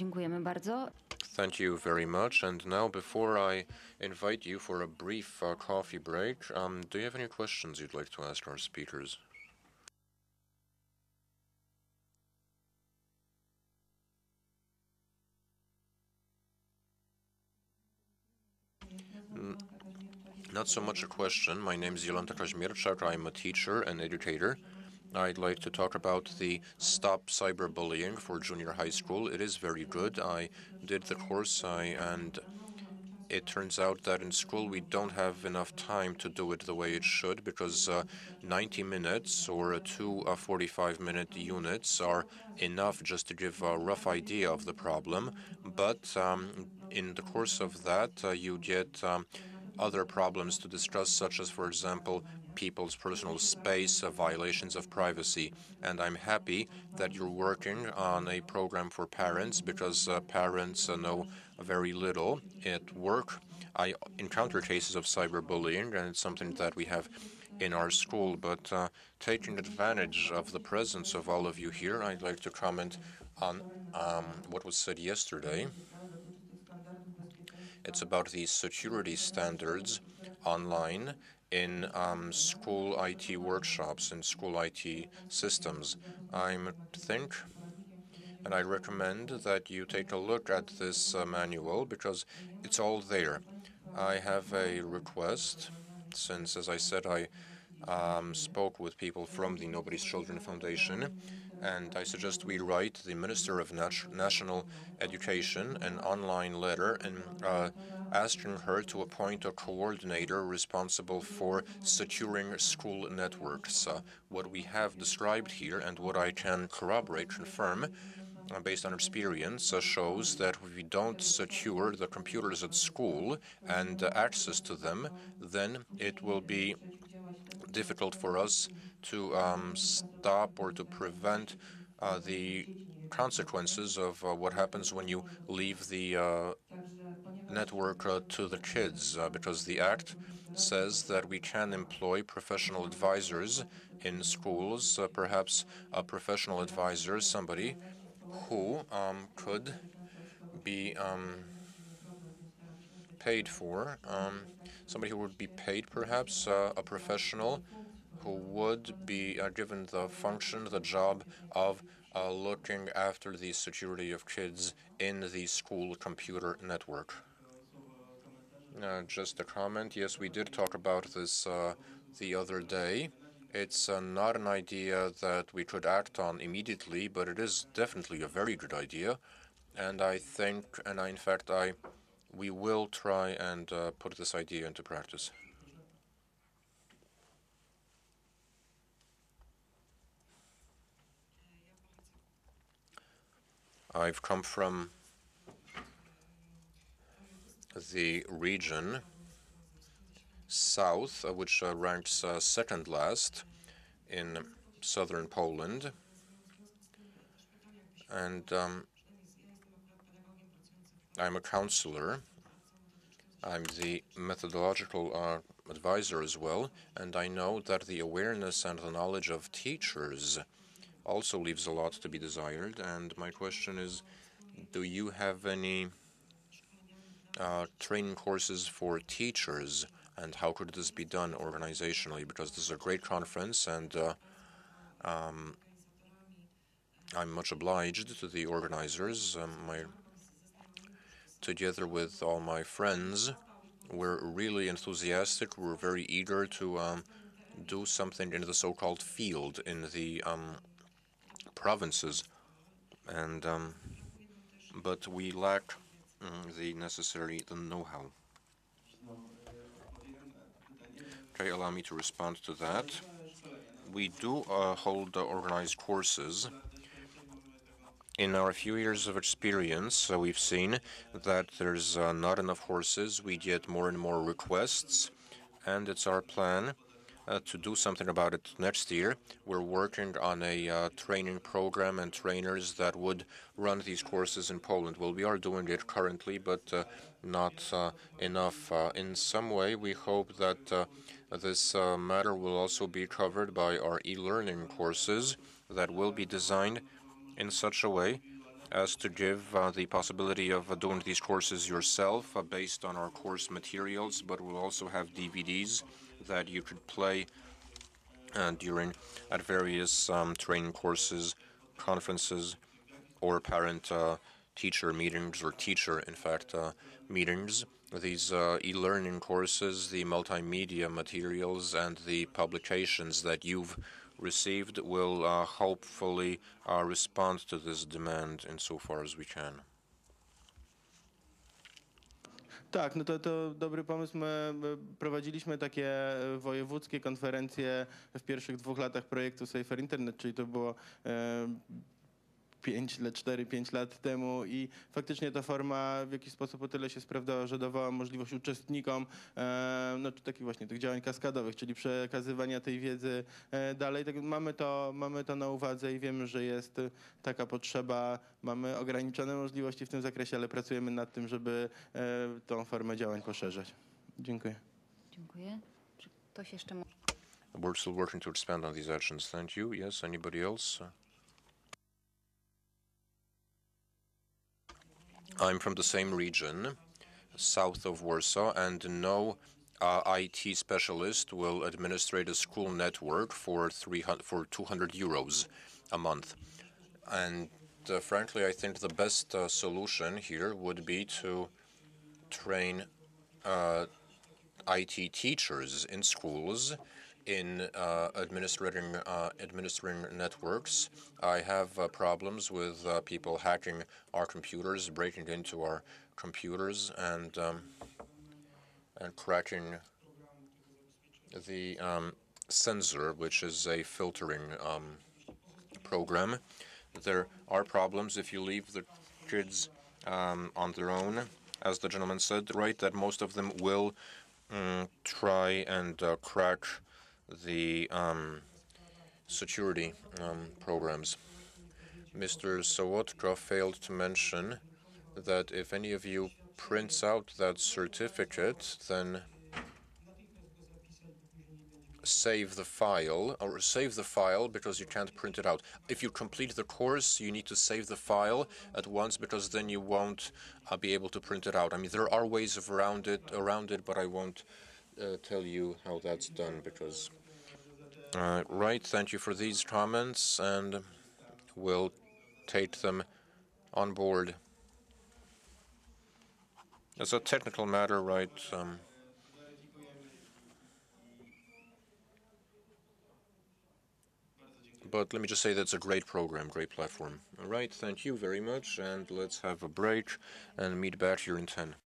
Dziękujemy bardzo. Thank you very much. And now, before I invite you for a brief coffee break, do you have any questions you'd like to ask our speakers? Not so much a question. My name is Jolanta Kazimierczak. I'm a teacher and educator. I'd like to talk about the Stop Cyberbullying for junior high school. It is very good. I did the course, and it turns out that in school we don't have enough time to do it the way it should, because 90 minutes or two 45-minute units are enough just to give a rough idea of the problem. But in the course of that, you get other problems to discuss, such as, for example, people's personal space, violations of privacy. And I'm happy that you're working on a program for parents, because parents know very little. At work, I encounter cases of cyberbullying, and it's something that we have in our school. But taking advantage of the presence of all of you here, I'd like to comment on what was said yesterday. It's about the security standards online in school IT workshops and school IT systems. I think, and I recommend that you take a look at this manual, because it's all there. I have a request, since, as I said, I spoke with people from the Nobody's Children Foundation, and I suggest we write the Minister of National Education an online letter and asking her to appoint a coordinator responsible for securing school networks. What we have described here, and what I can corroborate, confirm, based on experience, shows that if we don't secure the computers at school and access to them, then it will be difficult for us to stop or to prevent the consequences of what happens when you leave the network to the kids, because the Act says that we can employ professional advisors in schools, perhaps a professional advisor, somebody who could be paid for, somebody who would be paid, perhaps a professional who would be given the function, the job of looking after the security of kids in the school computer network. Just a comment. Yes, we did talk about this the other day. It's not an idea that we could act on immediately, but it is definitely a very good idea. And I think, in fact, we will try and put this idea into practice. I've come from the region south, which ranks second last in southern Poland. And I'm a counselor. I'm the methodological advisor as well, and I know that the awareness and the knowledge of teachers also leaves a lot to be desired. And my question is, do you have any training courses for teachers, and how could this be done organizationally? Because this is a great conference, and I'm much obliged to the organizers. Together with all my friends, we're really enthusiastic. We're very eager to do something in the so-called field in the provinces, and but we lack the necessary know-how. Okay, allow me to respond to that. We do hold organized courses. In our few years of experience, we've seen that there's not enough horses. We get more and more requests, and it's our plan to do something about it next year. We're working on a training program and trainers that would run these courses in Poland. Well, we are doing it currently, but not enough. In some way, we hope that this matter will also be covered by our e-learning courses that will be designed in such a way as to give the possibility of doing these courses yourself based on our course materials, but we'll also have DVDs that you could play at various training courses, conferences, or parent-teacher meetings, or teacher, in fact, meetings. These e-learning courses, the multimedia materials, and the publications that you've received will hopefully respond to this demand insofar as we can. Tak, no to dobry pomysł. My prowadziliśmy takie wojewódzkie konferencje w pierwszych 2 latach projektu Safer Internet, czyli to było 4-5 lat temu i faktycznie ta forma w jakiś sposób o tyle się sprawdzała, że dawała możliwość uczestnikom no, takich właśnie tych działań kaskadowych, czyli przekazywania tej wiedzy dalej. Tak, mamy to na uwadze i wiemy, że jest taka potrzeba. Mamy ograniczone możliwości w tym zakresie, ale pracujemy nad tym, żeby tą formę działań poszerzać. Dziękuję. Dziękuję. Czy ktoś jeszcze może? We're still working to expand on these actions. Thank you. Yes, anybody else? I'm from the same region, south of Warsaw, and no IT specialist will administrate a school network for 200 euros a month. And frankly, I think the best solution here would be to train IT teachers in schools in administering networks. I have problems with people hacking our computers, breaking into our computers, and cracking the Censor, which is a filtering program. There are problems if you leave the kids on their own, as the gentleman said, right, that most of them will try and crack the security programs. Mr. Sowotka failed to mention that if any of you prints out that certificate, then save the file because you can't print it out. If you complete the course, you need to save the file at once because then you won't be able to print it out. I mean, there are ways around it, but I won't tell you how that's done because. Right, thank you for these comments, and we'll take them on board. It's a technical matter, right? But let me just say that's a great program, great platform. All right, thank you very much, and let's have a break and meet back here in 10.